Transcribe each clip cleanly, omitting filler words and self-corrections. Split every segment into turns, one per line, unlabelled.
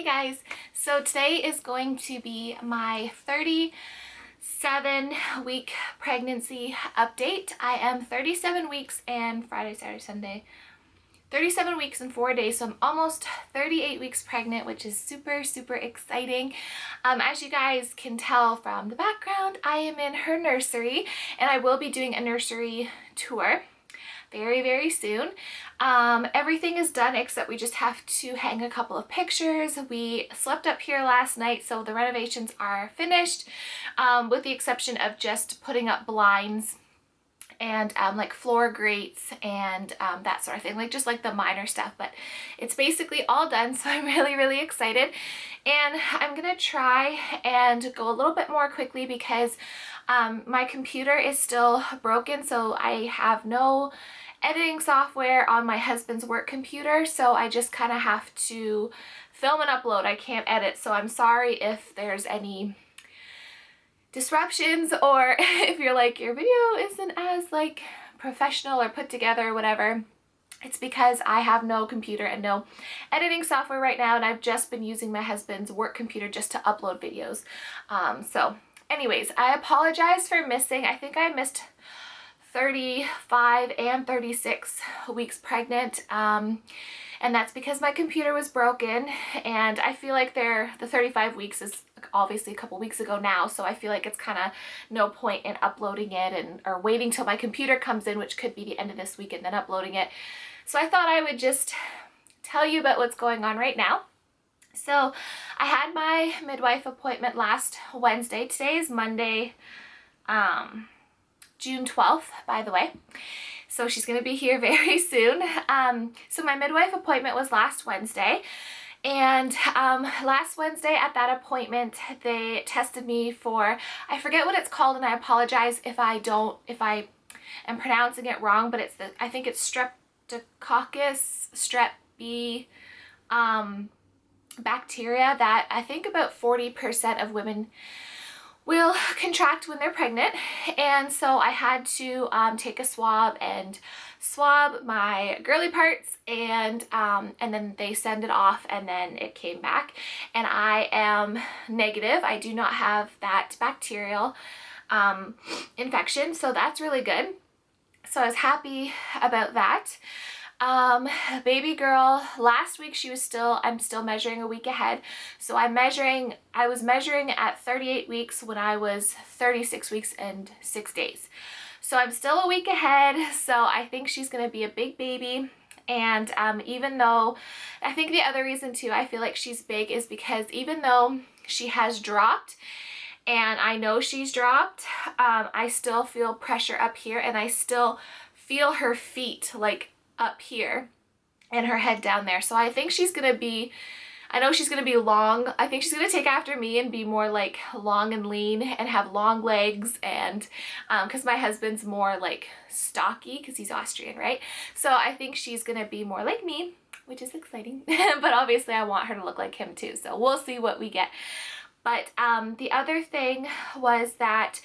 Hey guys, so today is going to be my 37-week pregnancy update. I am 37 weeks and Friday, Saturday, Sunday, 37 weeks and 4 days, so I'm almost 38 weeks pregnant, which is super, super exciting. As you guys can tell from the background, I am in her nursery, and I will be doing a nursery tour very, very soon. Everything is done except we just have to hang a couple of pictures. We slept up here last night, so the renovations are finished, with the exception of just putting up blinds and like floor grates and that sort of thing, like just like the minor stuff, but it's basically all done, so I'm really, really excited. And I'm gonna try and go a little bit more quickly because my computer is still broken, so I have no editing software on my husband's work computer, so I just kind of have to film and upload. I can't edit, so I'm sorry if there's any disruptions or if you're like, your video isn't as like professional or put together or whatever. It's because I have no computer and no editing software right now, and I've just been using my husband's work computer just to upload videos. So anyways, I apologize for missing. I think I missed 35 and 36 weeks pregnant, and that's because my computer was broken, and I feel like the 35 weeks is obviously a couple weeks ago now, so I feel like it's kind of no point in uploading it or waiting till my computer comes in, which could be the end of this week, and then uploading it. So I thought I would just tell you about what's going on right now. So I had my midwife appointment last Wednesday. Today is Monday, June 12th, by the way. So she's going to be here very soon. So my midwife appointment was last Wednesday. And last Wednesday at that appointment, they tested me for, I forget what it's called, and I apologize if I am pronouncing it wrong, but I think it's streptococcus, strep B, bacteria that I think about 40% of women will contract when they're pregnant. And so I had to take a swab and swab my girly parts, and then they send it off, and then it came back, and I am negative. I do not have that bacterial infection, so that's really good. So I was happy about that. Baby girl, last week I'm still measuring a week ahead. So I was measuring at 38 weeks when I was 36 weeks and 6 days. So I'm still a week ahead, so I think she's gonna be a big baby. And even though, I think the other reason too I feel like she's big is because even though she has dropped, and I know she's dropped, I still feel pressure up here, and I still feel her feet like up here and her head down there. So I think she's gonna be, I know she's gonna be long. I think she's gonna take after me and be more like long and lean and have long legs, and because my husband's more like stocky because he's Austrian, right? So I think she's gonna be more like me, which is exciting. But obviously I want her to look like him too, so we'll see what we get. But the other thing was that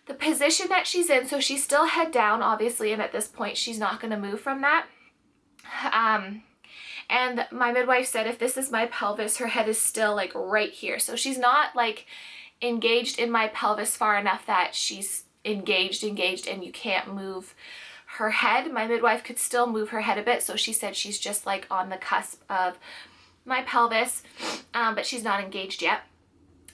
the position that she's in, so she's still head down, obviously, and at this point she's not going to move from that. And my midwife said if this is my pelvis, her head is still like right here. So she's not like engaged in my pelvis far enough that she's engaged, and you can't move her head. My midwife could still move her head a bit, so she said she's just like on the cusp of my pelvis, but she's not engaged yet.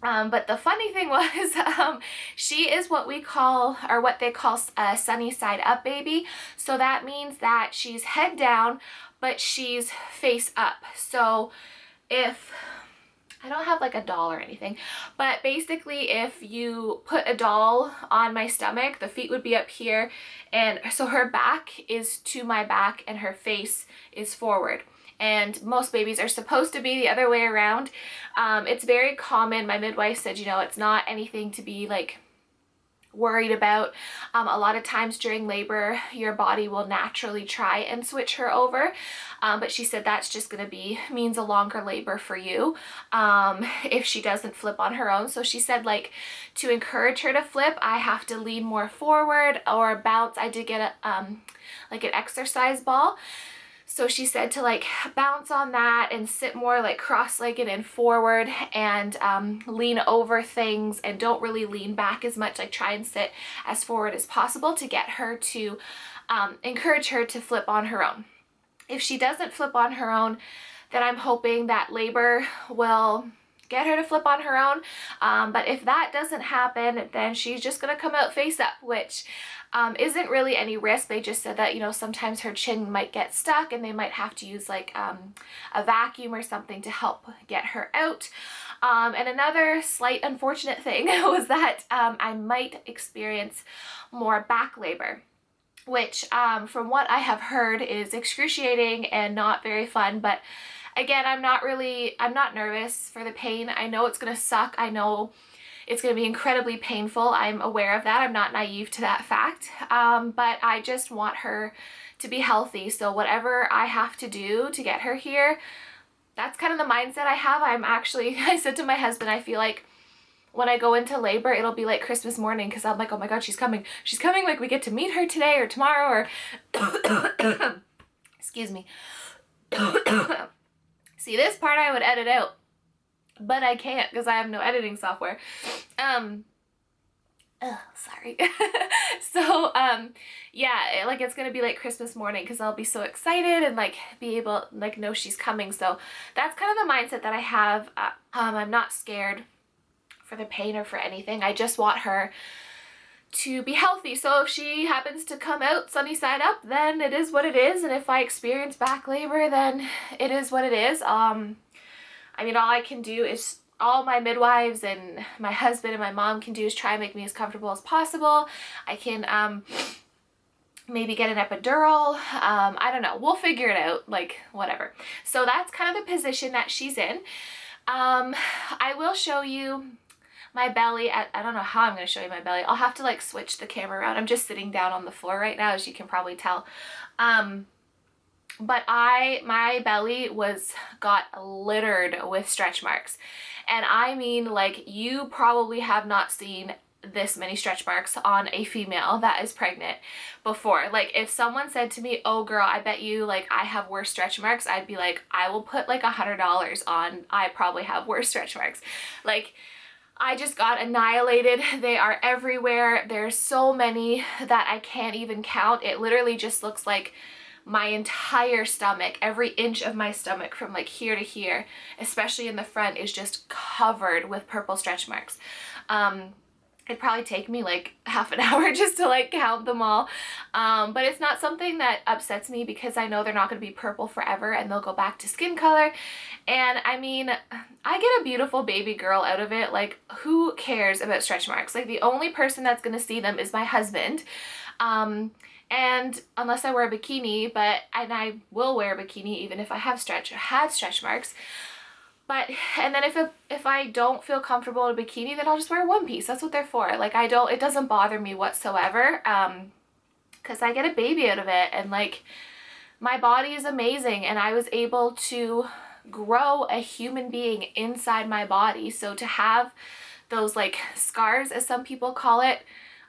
But the funny thing was, she is what we call, or what they call, a sunny side up baby. So that means that she's head down, but she's face up. So if, I don't have like a doll or anything, but basically if you put a doll on my stomach, the feet would be up here, and so her back is to my back and her face is forward. And most babies are supposed to be the other way around. It's very common. My midwife said, you know, it's not anything to be like worried about. A lot of times during labor, your body will naturally try and switch her over. But she said that's just going to means a longer labor for you if she doesn't flip on her own. So she said, like, to encourage her to flip, I have to lean more forward or bounce. I did get like an exercise ball. So she said to like bounce on that and sit more like cross-legged and forward, and lean over things, and don't really lean back as much, like try and sit as forward as possible to get her to encourage her to flip on her own. If she doesn't flip on her own, then I'm hoping that labor will get her to flip on her own. But if that doesn't happen, then she's just gonna come out face up, which isn't really any risk. They just said that, you know, sometimes her chin might get stuck and they might have to use like a vacuum or something to help get her out. And another slight unfortunate thing was that I might experience more back labor, which from what I have heard is excruciating and not very fun. But again, I'm not nervous for the pain. I know it's gonna suck. I know it's gonna be incredibly painful. I'm aware of that. I'm not naive to that fact. But I just want her to be healthy. So whatever I have to do to get her here, that's kind of the mindset I have. I said to my husband, I feel like when I go into labor, it'll be like Christmas morning, because I'm like, oh my God, she's coming. She's coming. Like, we get to meet her today or tomorrow, or excuse me. See, this part I would edit out, but I can't because I have no editing software. Sorry. So, yeah, like it's gonna be like Christmas morning because I'll be so excited and like be able, like, know she's coming. So that's kind of the mindset that I have. I'm not scared for the pain or for anything. I just want her to be healthy. So if she happens to come out sunny side up, then it is what it is. And if I experience back labor, then it is what it is. I mean, all I can do is, all my midwives and my husband and my mom can do is try and make me as comfortable as possible. I can maybe get an epidural. I don't know. We'll figure it out, like, whatever. So that's kind of the position that she's in. I will show you my belly. I don't know how I'm going to show you my belly. I'll have to like switch the camera around. I'm just sitting down on the floor right now, as you can probably tell. But my belly got littered with stretch marks. And I mean, like, you probably have not seen this many stretch marks on a female that is pregnant before. Like, if someone said to me, oh girl, I bet you like I have worse stretch marks, I'd be like, I will put like $100 on I probably have worse stretch marks. Like, I just got annihilated. They are everywhere. There's so many that I can't even count. It literally just looks like my entire stomach, every inch of my stomach from like here to here, especially in the front, is just covered with purple stretch marks. It'd probably take me like half an hour just to like count them all. But it's not something that upsets me because I know they're not going to be purple forever and they'll go back to skin color. And I mean, I get a beautiful baby girl out of it. Like, who cares about stretch marks? Like, the only person that's going to see them is my husband. And unless I wear a bikini, and I will wear a bikini even if I had stretch marks. But, and then if I don't feel comfortable in a bikini, then I'll just wear one piece. That's what they're for. Like, it doesn't bother me whatsoever, because I get a baby out of it, and like, my body is amazing, and I was able to grow a human being inside my body. So to have those like scars, as some people call it,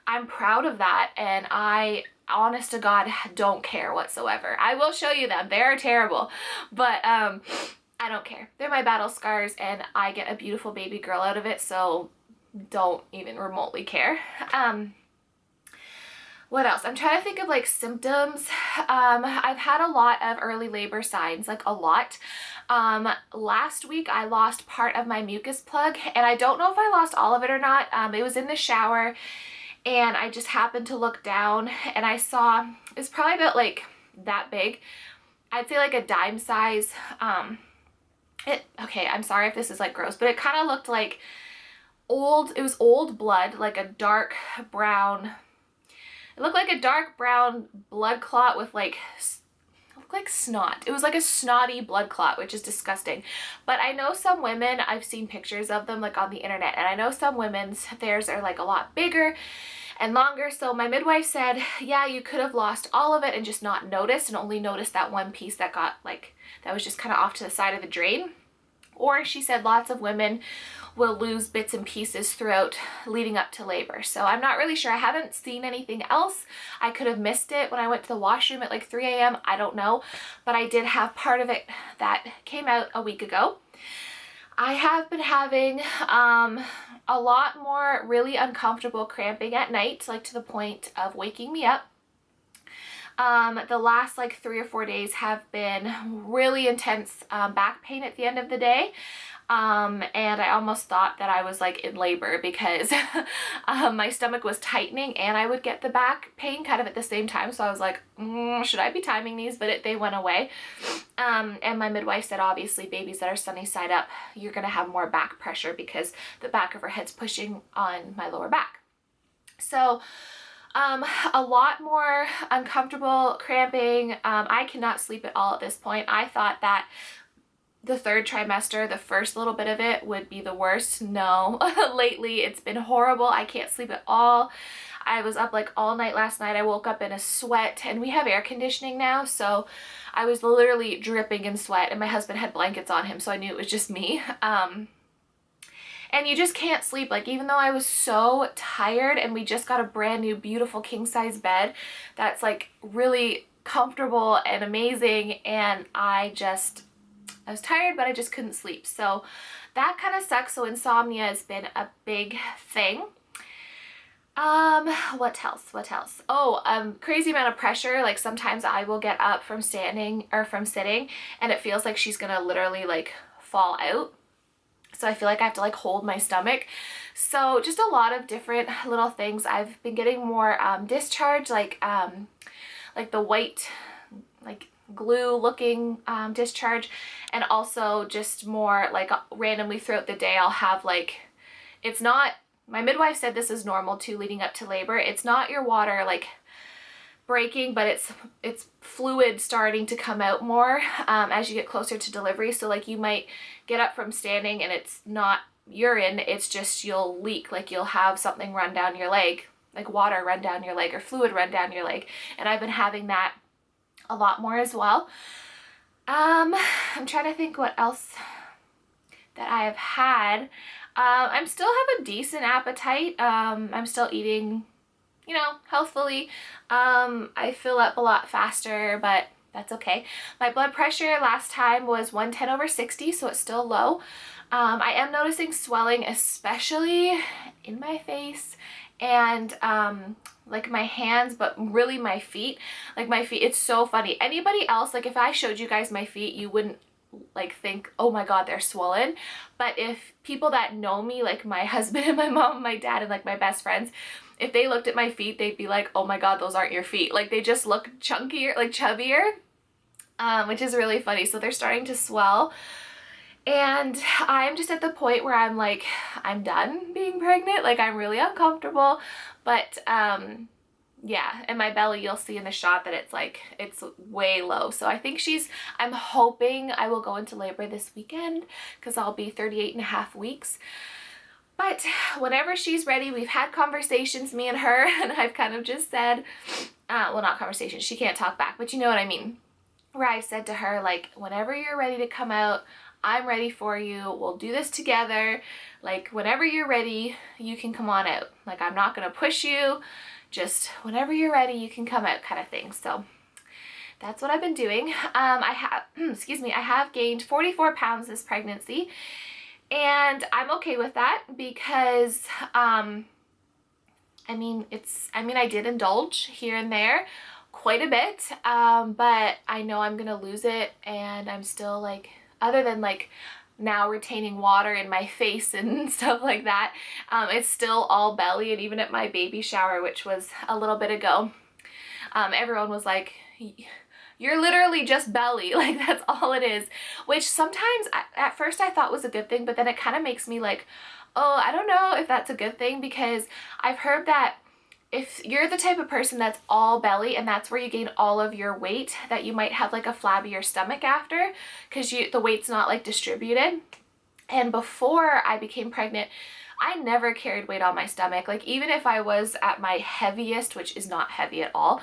I'm proud of that, and I, honest to God, don't care whatsoever. I will show you them. They are terrible, but I don't care. They're my battle scars, and I get a beautiful baby girl out of it, so don't even remotely care. What else? I'm trying to think of like symptoms. I've had a lot of early labor signs, like a lot. Last week I lost part of my mucus plug, and I don't know if I lost all of it or not. It was in the shower, and I just happened to look down, and I saw, it's probably about like that big. I'd say like a dime size. Okay, I'm sorry if this is like gross, but it kind of looked like it was old blood, like a dark brown, it looked like a dark brown blood clot with like, it looked like snot. It was like a snotty blood clot, which is disgusting. But I know some women, I've seen pictures of them like on the internet, and I know some women's, theirs are like a lot bigger and longer. So my midwife said, yeah, you could have lost all of it and just not noticed, and only noticed that one piece that got like, that was just kind of off to the side of the drain. Or she said lots of women will lose bits and pieces throughout leading up to labor. So I'm not really sure. I haven't seen anything else. I could have missed it when I went to the washroom at like 3 a.m. I don't know, but I did have part of it that came out a week ago. I have been having a lot more really uncomfortable cramping at night, like to the point of waking me up. The last like 3 or 4 days have been really intense back pain at the end of the day. And I almost thought that I was like in labor because my stomach was tightening and I would get the back pain kind of at the same time. So I was like, should I be timing these? But they went away. And my midwife said, obviously babies that are sunny side up, you're going to have more back pressure because the back of her head's pushing on my lower back. So a lot more uncomfortable cramping. I cannot sleep at all at this point. I thought that the 3rd trimester, the first little bit of it would be the worst. No, lately it's been horrible. I can't sleep at all. I was up like all night last night. I woke up in a sweat, and we have air conditioning now, so I was literally dripping in sweat, and my husband had blankets on him, so I knew it was just me. And you just can't sleep. Like, even though I was so tired, and we just got a brand new beautiful king size bed that's like really comfortable and amazing, and I was tired, but I just couldn't sleep. So that kind of sucks. So insomnia has been a big thing. What else? Oh, crazy amount of pressure. Like sometimes I will get up from standing or from sitting and it feels like she's gonna literally like fall out. So I feel like I have to like hold my stomach. So just a lot of different little things. I've been getting more discharge, like the white, like glue looking discharge, and also just more like randomly throughout the day I'll have like, it's not, my midwife said this is normal too leading up to labor. It's not your water like breaking, but it's fluid starting to come out more as you get closer to delivery. So like you might get up from standing and it's not urine, it's just you'll leak, like you'll have something run down your leg, like water run down your leg or fluid run down your leg. And I've been having that a lot more as well. I'm trying to think what else that I have had. I still have a decent appetite. I'm still eating, you know, healthfully. I fill up a lot faster, but that's okay. My blood pressure last time was 110/60, so it's still low. I am noticing swelling, especially in my face and like my hands, but really my feet. Like my feet, it's so funny. Anybody else, like if I showed you guys my feet, you wouldn't like think, oh my god, they're swollen. But if people that know me, like my husband and my mom and my dad and like my best friends, if they looked at my feet, they'd be like, oh my god, those aren't your feet. Like they just look chunkier, like chubbier, which is really funny. So they're starting to swell. And I'm just at the point where I'm like, I'm done being pregnant. Like I'm really uncomfortable. But yeah, and my belly, you'll see in the shot that it's like, it's way low. So I think I'm hoping I will go into labor this weekend because I'll be 38.5 weeks. But whenever she's ready, we've had conversations, me and her, and I've kind of just said, well, not conversations, she can't talk back, but you know what I mean. Where I've said to her, like, whenever you're ready to come out, I'm ready for you. We'll do this together. Like, whenever you're ready, you can come on out. Like, I'm not going to push you. Just whenever you're ready, you can come out kind of thing. So that's what I've been doing. I have gained 44 pounds this pregnancy. And I'm okay with that because, I did indulge here and there quite a bit, but I know I'm gonna lose it, and I'm still like, other than like now retaining water in my face and stuff like that, it's still all belly. And even at my baby shower, which was a little bit ago, everyone was like, you're literally just belly, like that's all it is, which sometimes at first I thought was a good thing, but then it kind of makes me like, oh, I don't know if that's a good thing, because I've heard that if you're the type of person that's all belly and that's where you gain all of your weight, that you might have like a flabbier stomach after, because the weight's not like distributed. And before I became pregnant, I never carried weight on my stomach. Like even if I was at my heaviest, which is not heavy at all,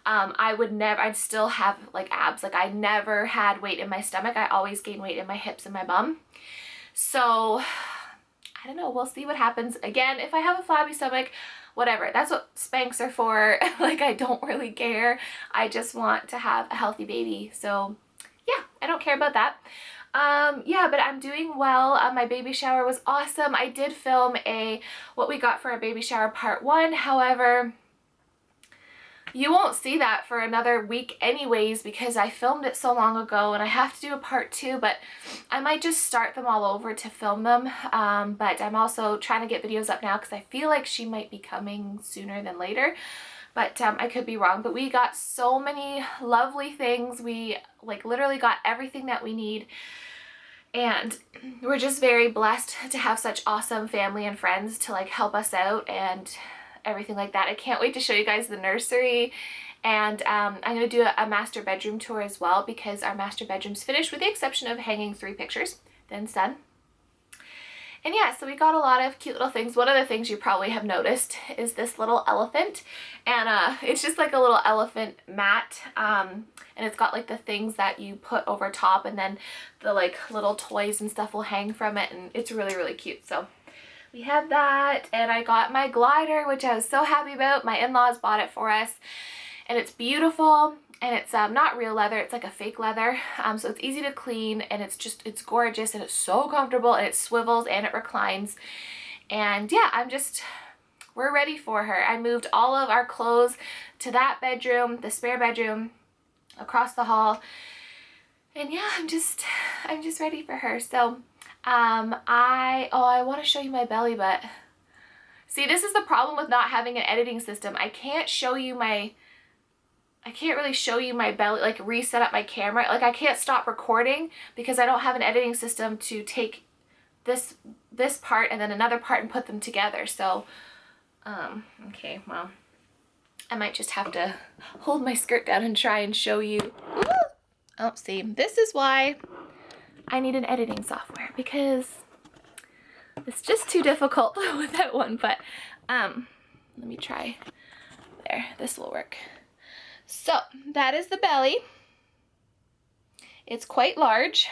I'd still have like abs. Like I never had weight in my stomach. I always gained weight in my hips and my bum. So I I don't know, we'll see what happens. Again, if I have a flabby stomach, whatever, that's what Spanx are for. Like, I don't really care. I just want to have a healthy baby. So yeah, I don't care about that. Yeah, but I'm doing well. My baby shower was awesome. I did film what we got for our baby shower part 1. However, you won't see that for another week anyways because I filmed it so long ago, and I have to do a part 2, but I might just start them all over to film them. But I'm also trying to get videos up now because I feel like she might be coming sooner than later. But I could be wrong. But we got so many lovely things. We like literally got everything that we need. And we're just very blessed to have such awesome family and friends to like help us out and everything like that. I can't wait to show you guys the nursery. And I'm going to do a master bedroom tour as well because our master bedroom's finished with the exception of hanging 3 pictures. Then done. And yeah, so we got a lot of cute little things. One of the things you probably have noticed is this little elephant. And it's just like a little elephant mat. And it's got like the things that you put over top, and then the like little toys and stuff will hang from it. And it's really, really cute. So we have that. And I got my glider, which I was so happy about. My in-laws bought it for us. And it's beautiful. And it's not real leather, it's like a fake leather, so it's easy to clean, and it's gorgeous, and it's so comfortable, and it swivels and it reclines. And yeah, we're ready for her. I moved all of our clothes to that bedroom, the spare bedroom, across the hall. And yeah, I'm just ready for her. So I want to show you my belly, but see, this is the problem with not having an editing system. I can't really show you my belly, like reset up my camera. Like, I can't stop recording because I don't have an editing system to take this part and then another part and put them together. So, okay, well, I might just have to hold my skirt down and try and show you. Oh, see, this is why I need an editing software, because it's just too difficult with that one. But, let me try. There, this will work. So that is the belly. It's quite large.